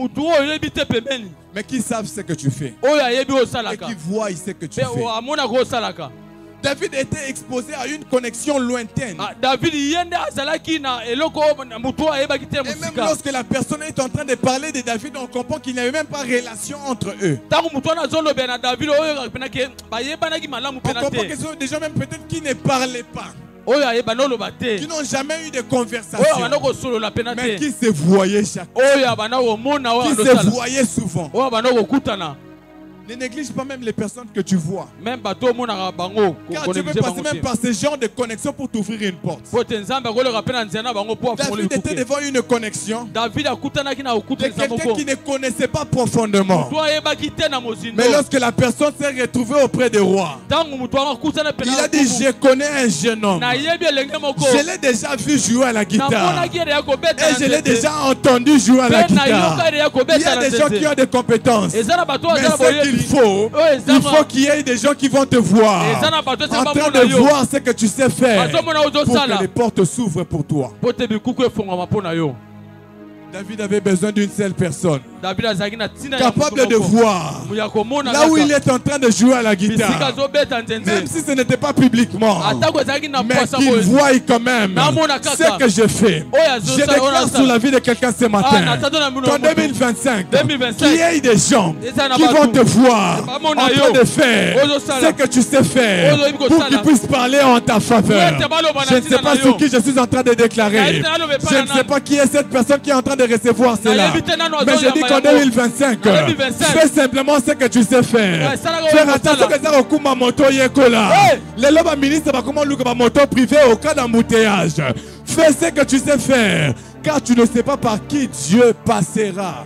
mais qui savent ce que tu fais et qui voient ce que tu fais. David était exposé à une connexion lointaine. Et même lorsque la personne est en train de parler de David, on comprend qu'il n'y avait même pas de relation entre eux. On comprend que ce sont des gens même peut-être qui ne parlaient pas, qui n'ont jamais eu de conversation, mais qui se voyaient chaque fois, qui se voyaient souvent. Ne néglige pas même les personnes que tu vois. Car tu peux passer même par ce genre de connexion pour t'ouvrir une porte. David était devant une connexion de quelqu'un qui ne connaissait pas profondément. Mais lorsque la personne s'est retrouvée auprès du roi, il a dit, je connais un jeune homme. Je l'ai déjà vu jouer à la guitare. Et je l'ai déjà entendu jouer à la guitare. Il y a des gens qui ont des compétences. Mais il faut qu'il y ait des gens qui vont te voir en train de voir ce que tu sais faire pour que les portes s'ouvrent pour toi. David avait besoin d'une seule personne capable de voir là où il est en train de jouer à la guitare, même si ce n'était pas publiquement, mais qu'il voie quand même ce que je fais. Je déclare sur la vie de quelqu'un ce matin qu'en 2025, qu'il y ait des gens qui vont te voir en train de faire ce que tu sais faire pour qu'ils puissent parler en ta faveur. Je ne sais pas sur qui je suis en train de déclarer. Je ne sais pas qui est cette personne qui est en train de recevoir cela, mais je dis qu'en 2025, fais simplement ce que tu sais faire. Faire attention que ça recouvre ma moto yekola. Les lobes ministres va comment louer ma moto privée au cas d'embouteillage. Fais ce que tu sais faire, car tu ne sais pas par qui Dieu passera.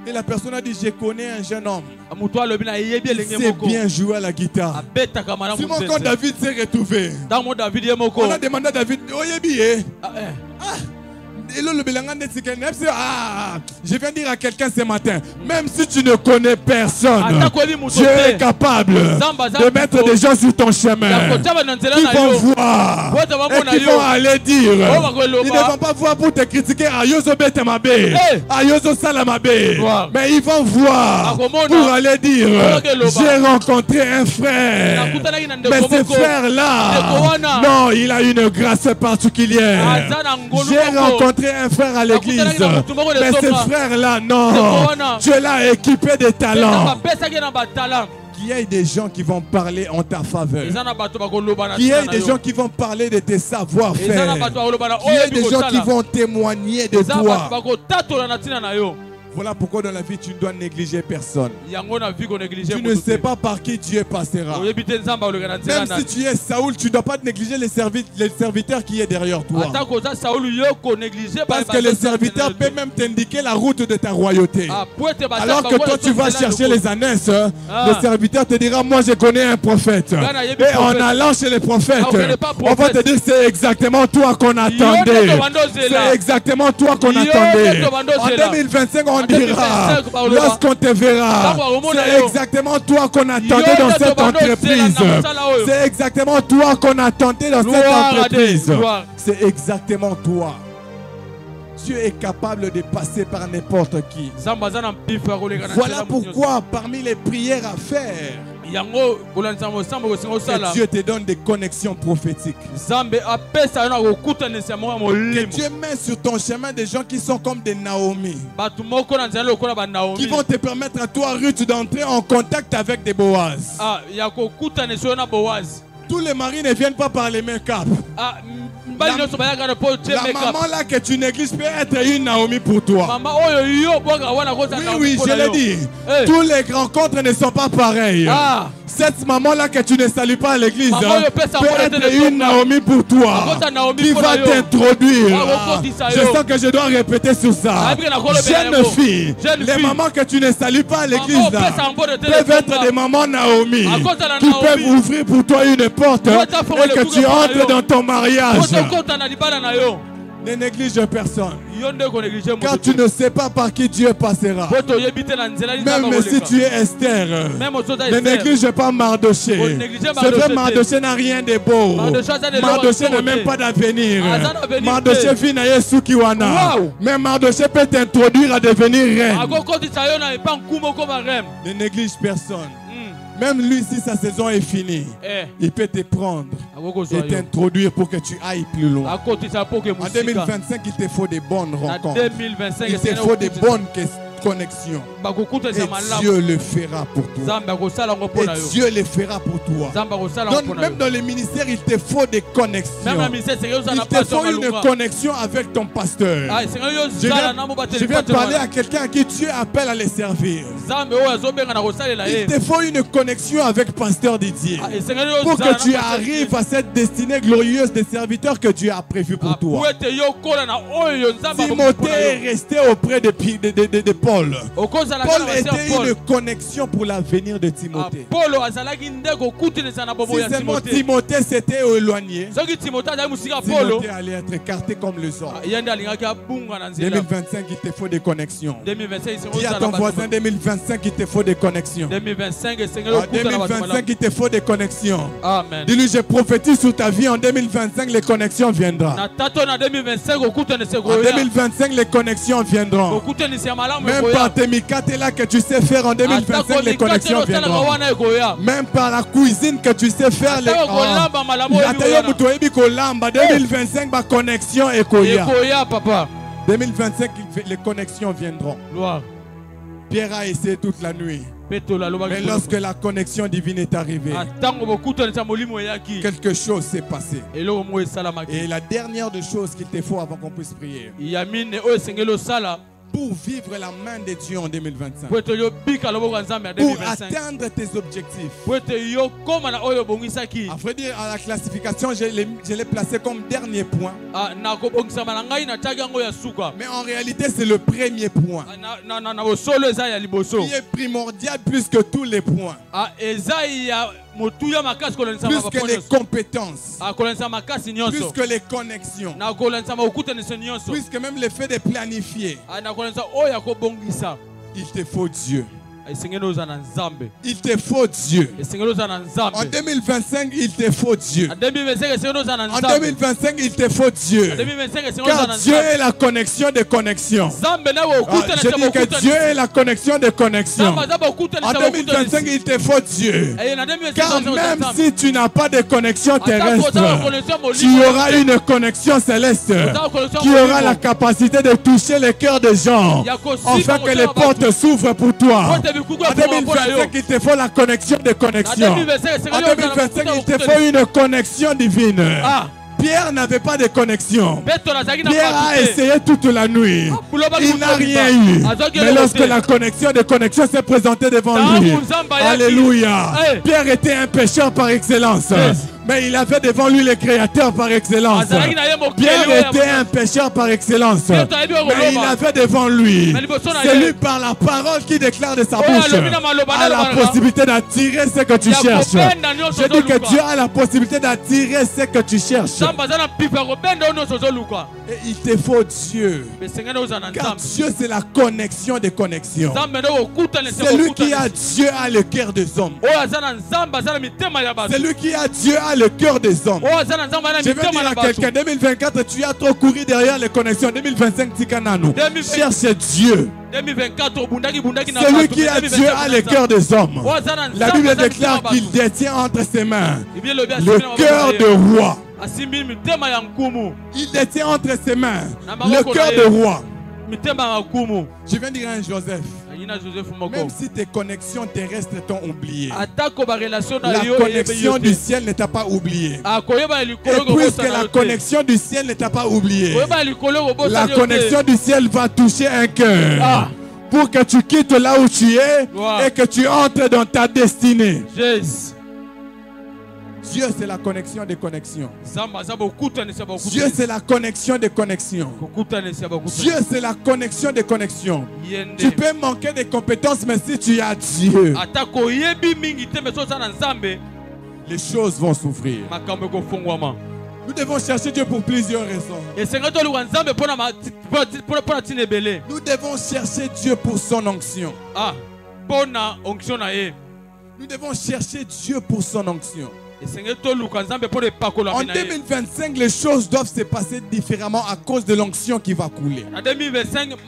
Et la personne a dit, je connais un jeune homme. Il sait bien jouer à la guitare. Si mon quand David s'est retrouvé, on a demandé à David, je viens dire à quelqu'un ce matin, même si tu ne connais personne, Dieu est capable de mettre des gens sur ton chemin qui vont voir et qui vont aller dire. Ils ne vont pas voir pour te critiquer à Yozo Betemabe, à Yozo Salamabe, mais ils vont voir pour aller dire, j'ai rencontré un frère, mais ce frère-là, non, il a une grâce particulière. J'ai rencontré un frère à l'église, mais ce frère-là, non, Dieu l'a équipé de talents. Qu'il y ait des gens qui vont parler en ta faveur. Qu'il y ait des gens qui vont parler de tes savoir-faire. Qu'il y ait des gens qui vont témoigner de toi. Voilà pourquoi dans la vie tu ne dois négliger personne. Tu ne sais pas par qui Dieu passera. Même si tu es Saoul, tu ne dois pas négliger les serviteurs qui est derrière toi. Parce que les serviteurs peuvent même t'indiquer la route de ta royauté. Alors que toi tu vas chercher les ânesses, le serviteur te dira, moi je connais un prophète. Et en allant chez les prophètes, on va te dire, c'est exactement toi qu'on attendait. C'est exactement toi qu'on attendait. En 2025, on dira, lorsqu'on te verra, c'est exactement toi qu'on attendait dans cette entreprise. C'est exactement toi qu'on attendait dans cette entreprise. C'est exactement toi. Dieu est capable de passer par n'importe qui. Voilà pourquoi parmi les prières à faire, que Dieu te donne des connexions prophétiques. Que Dieu met sur ton chemin des gens qui sont comme des Naomi, qui vont te permettre à toi, Ruth, d'entrer en contact avec des Boaz. Tous les maris ne viennent pas par les make-up. La maman là que tu négliges peut être une Naomi pour toi. Oui, je l'ai dit. Tous les rencontres ne sont pas pareils. Cette maman là que tu ne salues pas à l'église peut être une Naomi pour toi, qui va t'introduire. Je sens que je dois répéter sur ça. Jeune fille, les mamans que tu ne salues pas à l'église peuvent être des mamans Naomi qui peuvent ouvrir pour toi une porte et que tu entres dans ton mariage. Ne néglige personne. Car tu ne sais pas par qui Dieu passera. Même si tu es Esther, ne néglige pas Mardoché. C'est vrai, Mardoché n'a rien de beau. Mardoché n'a même pas d'avenir. Mardoché vit na Yesu Kiwana. Mais Mardoché peut t'introduire à devenir reine. Ne néglige personne. Même lui, si sa saison est finie, il peut te prendre et t'introduire pour que tu ailles plus loin. En 2025, il te faut des bonnes rencontres. Il te faut des bonnes connexions. Et Dieu le fera pour toi. Et Dieu le fera pour toi. Donc, même dans les ministères, il te faut des connexions. Il te faut une connexion avec ton pasteur. Je viens de parler à quelqu'un à qui Dieu appelle à les servir. Il te faut une connexion avec pasteur Didier pour que tu arrives à cette destinée glorieuse des serviteurs que Dieu a prévu pour toi. Timothée est resté auprès de Paul. Paul était une connexion pour l'avenir de Timothée. Si seulement Timothée s'était éloigné, Timothée allait être écarté comme le sort. 2025, il te faut des connexions. Dis à ton voisin, 2025, il te faut des connexions. 2025, il te faut des connexions. Dis-lui, je prophétise sur ta vie, en 2025, les connexions viendront. En 2025, les connexions viendront. Même par tes mikatela que tu sais faire, en 2025, les connexions viendront. Même par la cuisine que tu sais faire, les 2025, ma connexion est koya. 2025, les connexions viendront. Pierre a essayé toute la nuit. Mais lorsque la connexion divine est arrivée, quelque chose s'est passé. Et la dernière des choses qu'il te faut avant qu'on puisse prier, pour vivre la main de Dieu en 2025, pour atteindre tes objectifs. À vrai dire, à la classification, je l'ai placé comme dernier point. Mais en réalité, c'est le premier point. Qui est primordial plus que tous les points. motuya makasi kolonisa plus papa que les nyonso. compétences, Akolonisa makasi plus nyonso. que les connexions, Na kolonisa maokutaniso nyonso. plus que même le fait de planifier. Na kolonisa oyo akobongisa. Il te faut Dieu. Esengeli oza na Nzambe. Il te faut Dieu. Esengeli oza na Nzambe. En 2025, il te faut Dieu. En 2025 esengeli oza na En Nzambe. 2025, il te faut Dieu. En 2025 esengeli oza Car na Dieu Nzambe. est la connexion des connexions. Nzambe na Ah, bokutanisa je dis que Dieu est la connexion des connexions. Nzambe aza bokutanisa En 2025, il te faut Dieu. na 2025 Car oza na même Nzambe. si tu n'as pas de connexion Atako terrestre, oza na connexion molimo. tu auras une connexion céleste qui aura la capacité de toucher les cœurs des gens afin que les portes s'ouvrent pour toi. En 2025, il te faut la connexion des connexions. En 2025, il te faut une connexion divine. Pierre n'avait pas de connexion. Pierre a essayé toute la nuit. Il n'a rien eu. Mais lorsque la connexion de connexion s'est présentée devant lui, alléluia. Pierre était un pécheur par excellence. Mais il avait devant lui le Créateur par excellence. Pierre était un pécheur par excellence. Mais il avait devant lui celui par la parole qui déclare de sa bouche a la possibilité d'attirer ce que tu cherches. Je dis que Dieu a la possibilité d'attirer ce que tu cherches. Et il te faut Dieu. Car Dieu c'est la connexion des connexions. Celui qui a Dieu a le cœur des hommes. Celui qui a Dieu a le cœur des hommes. Je veux dire à quelqu'un, 2024, tu as trop couru derrière les connexions. 2025, Tikanano. Cherche Dieu. Celui qui a Dieu a le cœur des hommes. La Bible déclare qu'il détient entre ses mains le cœur de roi. Il détient entre ses mains le cœur de roi. Je viens dire à un Joseph, même si tes connexions terrestres t'ont oublié, la connexion du ciel ne t'a pas oublié. Et puisque la connexion du ciel ne t'a pas oublié, la connexion du ciel va toucher un cœur pour que tu quittes là où tu es et que tu entres dans ta destinée. Dieu c'est la connexion des connexions. Dieu c'est la connexion des connexions. Dieu c'est la connexion des connexions. Tu peux manquer de compétences, mais si tu as Dieu, les choses vont s'ouvrir. Nous devons chercher Dieu pour plusieurs raisons. Nous devons chercher Dieu pour son onction. Nous devons chercher Dieu pour son onction. En 2025, les choses doivent se passer différemment à cause de l'onction qui va couler. En 2025,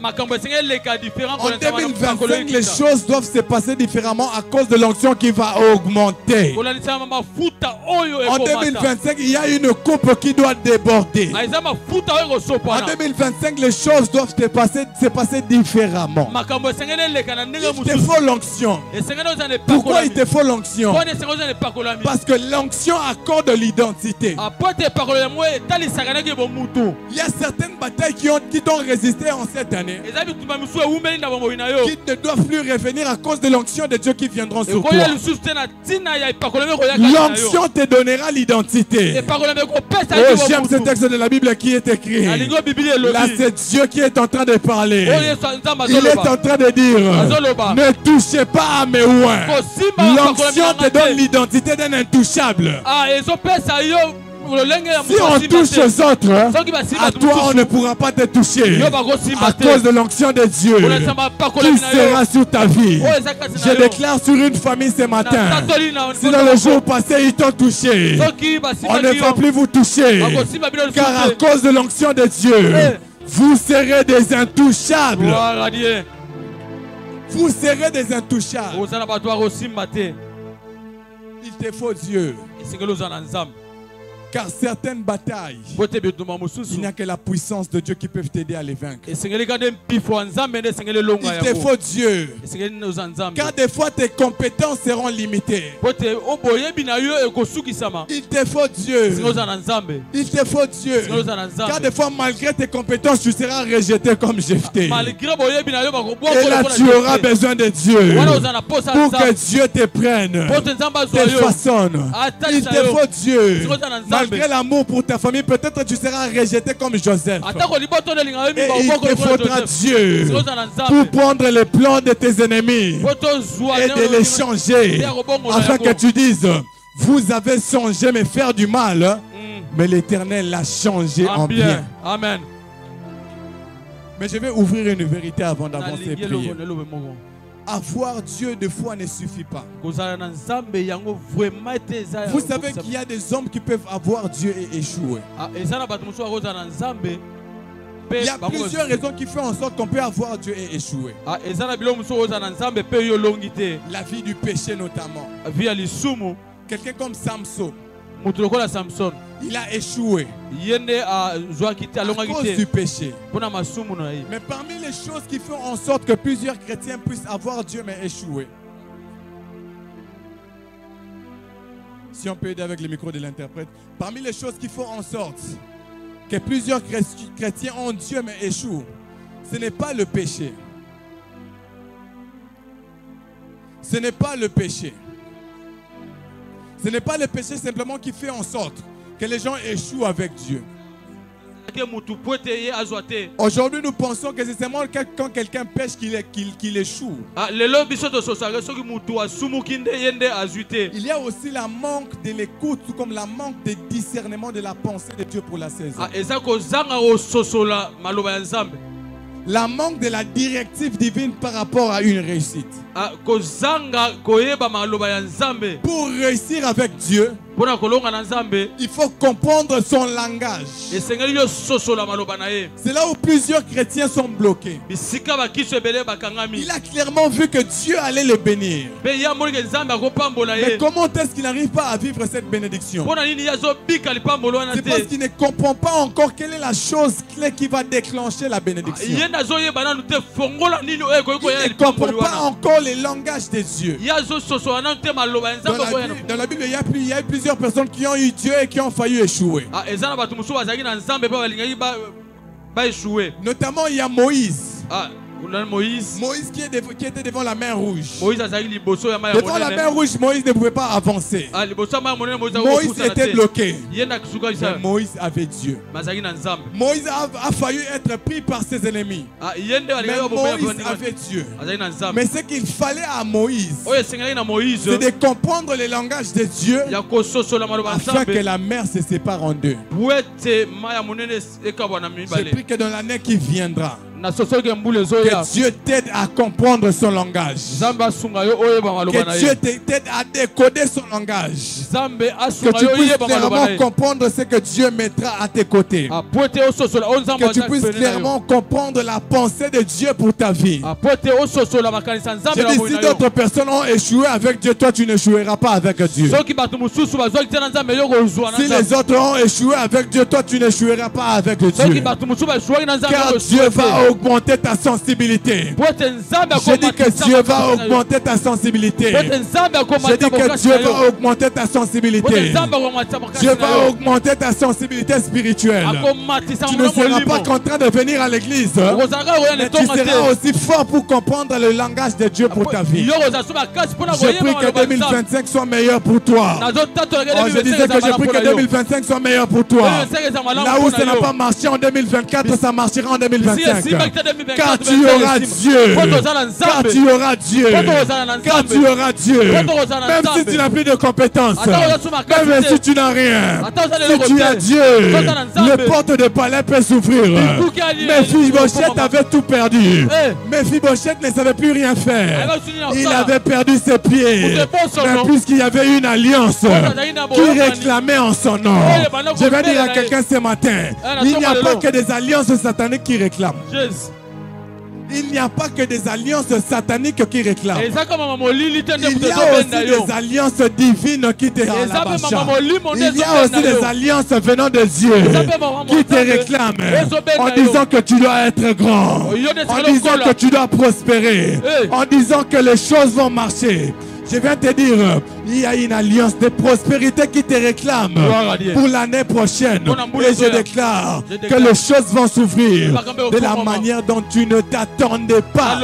les choses doivent se passer différemment à cause de l'onction qui va augmenter. En 2025, il y a une coupe qui doit déborder. En 2025, les choses doivent se passer différemment. Il te faut l'onction. Pourquoi il te faut l'onction? Parce que l'onction accorde l'identité. Il y a certaines batailles qui t'ont résisté en cette année, qui ne doivent plus revenir à cause de l'onction de Dieu qui viendront sur toi. L'onction te donnera l'identité. Oh, j'aime ce texte de la Bible qui est écrit. Là, c'est Dieu qui est en train de parler. Il est en train de dire: ne touchez pas à mes oins. L'onction te donne l'identité d'un intouchable. Si on touche aux autres, à toi on ne pourra pas te toucher à cause de l'onction de Dieu qui sera sur ta vie. Je déclare sur une famille ce matin, si dans le jour passé ils t'ont touché, on ne va plus vous toucher, car à cause de l'onction de Dieu, vous serez des intouchables. Vous serez des intouchables. Il te faut Dieu. Car certaines batailles, il n'y a que la puissance de Dieu qui peut t'aider à les vaincre. Il te faut Dieu. Car des fois tes compétences seront limitées. Il te faut Dieu. Il te faut Dieu. Car des fois malgré tes compétences tu seras rejeté comme Jephthé. Et là tu auras besoin de Dieu pour que Dieu te prenne, te façonne. Il te faut Dieu. Malgré l'amour pour ta famille, peut-être tu seras rejeté comme Joseph. Et il te faudra Dieu pour prendre les plans de tes ennemis et de les changer afin que tu dises: Vous avez songé me faire du mal, mais l'Éternel l'a changé en bien. Amen. Mais je vais ouvrir une vérité avant d'avancer et prier. Avoir Dieu de foi ne suffit pas. Vous savez qu'il y a des hommes qui peuvent avoir Dieu et échouer. Il y a plusieurs raisons qui font en sorte qu'on peut avoir Dieu et échouer. La vie du péché notamment. Quelqu'un comme Samson. Il a échoué à cause du péché. Mais parmi les choses qui font en sorte que plusieurs chrétiens puissent avoir Dieu mais échouer. Si on peut aider avec le micro de l'interprète. Parmi les choses qui font en sorte que plusieurs chrétiens ont Dieu mais échouent, ce n'est pas le péché. Ce n'est pas le péché. Ce n'est pas le péché simplement qui fait en sorte que les gens échouent avec Dieu. Aujourd'hui, nous pensons que c'est seulement quand quelqu'un pêche qu'il échoue. Il y a aussi la manque de l'écoute, comme la manque de discernement de la pensée de Dieu pour la saison. La manque de la directive divine par rapport à une réussite. Pour réussir avec Dieu, il faut comprendre son langage. C'est là où plusieurs chrétiens sont bloqués. Il a clairement vu que Dieu allait le bénir. Mais comment est-ce qu'il n'arrive pas à vivre cette bénédiction? C'est parce qu'il ne comprend pas encore quelle est la chose clé qui va déclencher la bénédiction. Il ne comprend pas encore le langage de Dieu. Dans la Bible, il y a plusieurs personnes qui ont eu Dieu et qui ont failli échouer. Notamment, il y a Moïse. Moïse qui était devant la mer rouge. Devant la mer rouge, Moïse ne pouvait pas avancer. Moïse était bloqué. Mais Moïse avait Dieu. Moïse a failli être pris par ses ennemis. Mais Moïse avait Dieu. Mais ce qu'il fallait à Moïse, c'est de comprendre le langage de Dieu afin que la mer se sépare en deux. Je prie que dans l'année qui viendra, que Dieu t'aide à comprendre son langage. Que Dieu t'aide à décoder son langage. Que tu puisses clairement comprendre ce que Dieu mettra à tes côtés. Que tu puisses clairement comprendre la pensée de Dieu pour ta vie. Je dis, si d'autres personnes ont échoué avec Dieu, toi tu n'échoueras pas avec Dieu. Si les autres ont échoué avec Dieu, toi tu n'échoueras pas avec Dieu. Car Dieu va augmenter ta sensibilité. Je dis que Dieu va augmenter ta sensibilité. Je dis que Dieu va augmenter ta sensibilité. Dieu va augmenter ta sensibilité spirituelle. Tu ne seras pas contraint de venir à l'église, mais tu seras aussi fort pour comprendre le langage de Dieu pour ta vie. Je prie que 2025 soit meilleur pour toi. Je disais que je prie que 2025 soit meilleur pour toi. Là où ça n'a pas marché en 2024, ça marchera en 2025. Car tu auras Dieu. Car tu auras Dieu. Car tu auras Dieu. Même si tu n'as plus de compétences, même si tu n'as rien, si tu as Dieu, les portes de palais peuvent s'ouvrir. Mephibosheth avait tout perdu. Mephibosheth ne savait plus rien faire. Il avait perdu ses pieds. Mais puisqu'il y avait une alliance qui réclamait en son nom. Je vais dire à quelqu'un ce matin, il n'y a pas que des alliances sataniques qui réclament. Il n'y a pas que des alliances sataniques qui réclament. Il y a aussi des alliances divines qui te rabâchent. Il y a aussi des alliances venant de Dieu qui te réclament en disant que tu dois être grand, en disant que tu dois prospérer, en disant que les choses vont marcher. Je viens te dire, il y a une alliance de prospérité qui te réclame pour l'année prochaine. Et je déclare que les choses vont s'ouvrir de la manière dont tu ne t'attendais pas.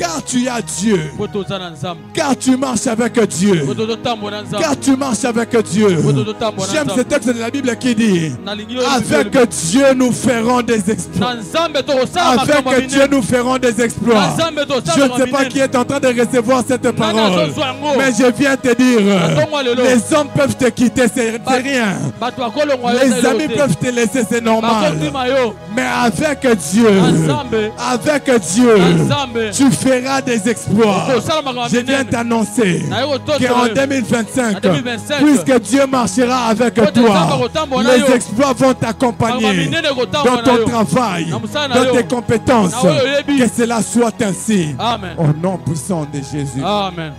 Car tu as Dieu. po toza na nzambe Car tu marches avec Dieu. po tozotambola na nzambe Car tu marches avec Dieu. po tozotambola na J'aime ce nzambe texte de la Bible qui dit, nalingi oyo avec Dieu nous ferons des exploits. na nzambe tokosala makambo ya Avec Dieu minene nous ferons des na exploits. nzambe Je tokosala ne sais pas qui est en train de recevoir cette nani parole. azozwa yango Mais je viens te dire, Attends-moi, Lelo. les hommes peuvent te quitter, c'est rien. bato bakolongwa yo Les eza amis eloko te. peuvent te laisser, c'est normal. bakotima yo Mais avec Dieu, na nzambe avec Dieu, na nzambe tu feras des exploits. okosala makambo Je ya viens minene t'annoncer naye qu'en kototola 2025, En 2025, puisque Dieu marchera avec Quand toi, Nzambe akotambola na yo, les exploits vont makambo ya t'accompagner minene dans kotambola na ton yo travail, Na mosala na dans yo. tes compétences. Na oyo oyebi. Que cela soit ainsi. amen Au nom puissant de Jésus. amen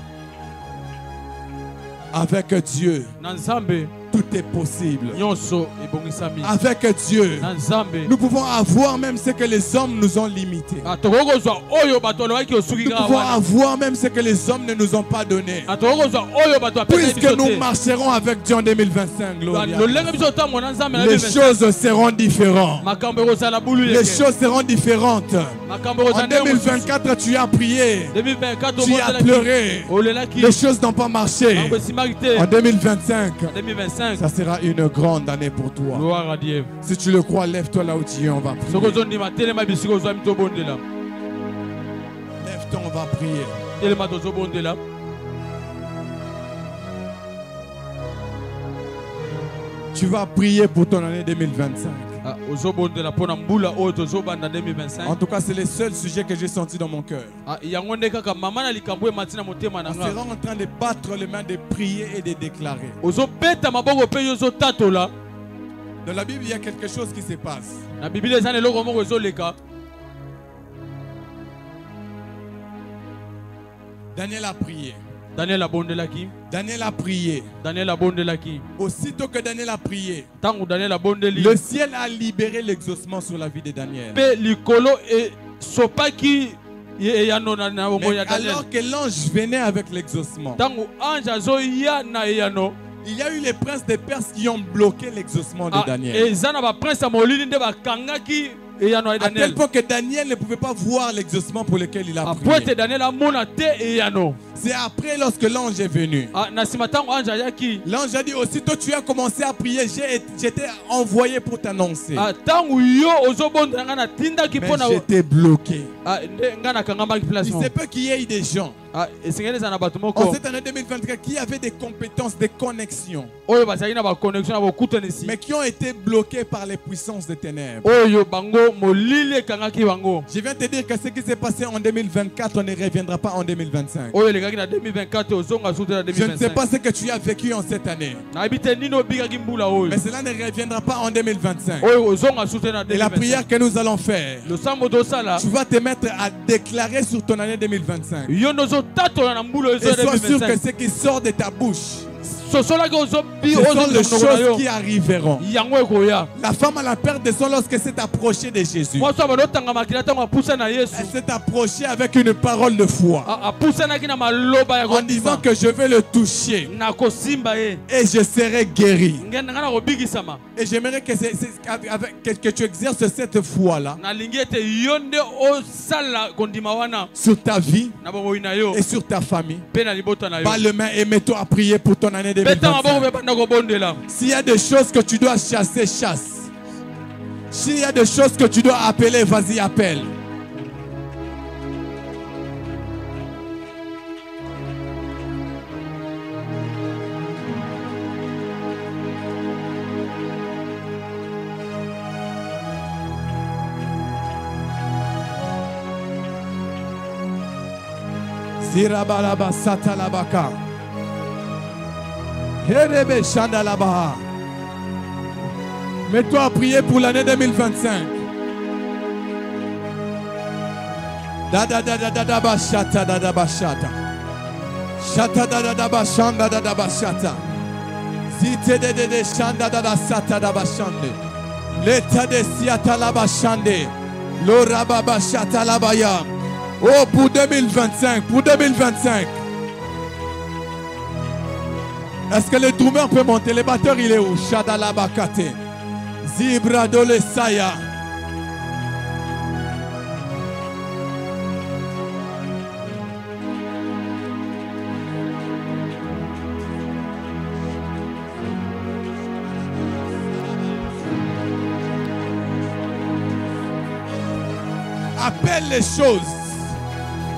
Avec Dieu, na nzambe tout est possible. nyonso ebongisami Avec Dieu, na nzambe nous pouvons avoir même ce que les hommes nous ont limité. tokoki kozwa oyo bato balobaki osuki Nous kaka pouvons wana avoir même ce que les hommes ne nous ont pas donné. tokoki kozwa oyo bato bapesaki Puisque biso nous te marcherons avec Dieu en 2025, gloria. lolenge biso otambola na nzambe na Les 2025 choses seront différentes. makambo ekozala bulu Les leke choses seront différentes. makambo En ekozala ndenge mosusu. 2024, tu as prié, 2024 tu as obondelaki pleuré. olelaki Les choses n'ont pas marché. makambo esimaki te En 2025, 2025 ça sera une grande année pour toi. gloire à Dieu Si tu le crois, lève-toi là où tu es, on va soki prier. ozondima telema bisika ozwami tobondela Lève-toi, on va prier. telema tozobondela Tu vas prier pour ton année 2025. ozobondela mpona mbula oyo tozobanda En 2025 tout cas, c'est le seul sujet que j'ai senti dans mon cœur. yango nde kaka mama na likambo emati na motema na On nga sera en train de battre les mains, de prier et de déclarer. ozobeta maboko mpe yo ozotatola Dans la Bible, il y a quelque chose qui se passe. na biblia eza na eloko moko ezoleka Daniel a prié. daniel abondelaki Daniel a prié. daniel abondelaki Aussitôt que Daniel a prié, ntango daniel abondeli le ciel a libéré l'exaucement sur la vie de Daniel. mpe likolo esopaki eyano na bomoi Mais ya daniel alors que l'ange venait avec l'exaucement, ntango ange azoya na eyano il y a eu les princes de Perse qui ont bloqué l'exaucement de Daniel. eza na baprince ya molili nde bakangaki eyano ya À tel daniel point que Daniel ne pouvait pas voir l'exaucement pour lequel il a po prié. ete daniel amona te eyano C'est après, lorsque l'ange est venu, na nsima ntango ange ayaki l'ange a dit, aussitôt tu as commencé à prier, j'étais envoyé pour t'annoncer. ntango yo ozobondela ngai natindaki Mais mpo na j'étais bloqué. nde ngai nakangamaki place Il se peut qu'il y ait des gens esengeli eza na bato en moko cette année 2024 qui avaient des compétences, des connexions, oyo bazalaki na baconnexion na bokutanisi mais qui ont été bloqués par les puissances des ténèbres. oyo bango molili ekangaki bango Je viens te dire que ce qui s'est passé en 2024, on ne reviendra pas en 2025. oyo elekaki na 2024 ozonga sutu na Je ne sais 2025 pas ce que tu as vécu en cette année, nayebi te nini obikaki mbula oyo mais cela ne reviendra pas en 2025. oyo ozonga sutu na Et la 2025 prière que nous allons faire, losambo tosala tu vas te mettre à déclarer sur ton année 2025. yo nde ozotatola na mbula oyo Et sois sûr que 2025 ce qui sort de ta bouche, sosolaki ozobi ce sont les ozonga monoko na choses yo qui arriveront. yango ekoya La femme à la perte de son lorsqu'elle s'est approchée de Jésus. mwasi oyo bandotanga makila ntango apusa na yesu Elle s'est approchée avec une parole de foi apusanaki na maloba ya en disant kondima que je vais le toucher nakosimba ye et je serai guéri. ngai nakobikisama Et j'aimerais que tu exerces cette foi-là nalingi ete yo nde osala kondima wana sur ta vie na bomoi na yo et sur ta famille. mpe na libota na yo Bats les mains et mets-toi à prier pour ton année beta maboko 2025. mpe banda kobondela S'il y a des choses que tu dois chasser, chasse. S'il y a des choses que tu dois appeler, vas-y, appelle. Zirabalaba satalabaka. Herebe shandalabaha. Mets-toi à prier pour l'année 2025. Da da da da da da ba shata da da ba shata. Shata da da da ba shanda da da ba shata. Zite de shanda da da sata da ba shande. Leta de siata la ba shande. Lora ba ba shata la ba ya. Oh, pour 2025, pour 2025. Est-ce que le drummer peut monter? Le batteur, il est où? Shadalabakate. Zibra dole saya. Appelle les choses.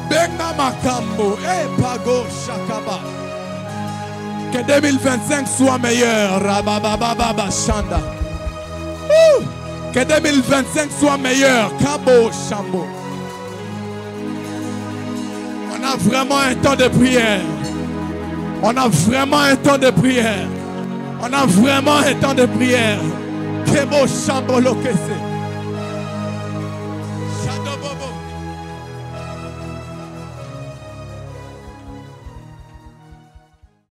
Benga Makambo. Pago Shakaba. Que 2025 soit meilleur. Rabababa Shanda. Que 2025 soit meilleur. Kabo Shambo. On a vraiment un temps de prière. On a vraiment un temps de prière. On a vraiment un temps de prière. Kebo Shambo Lokese.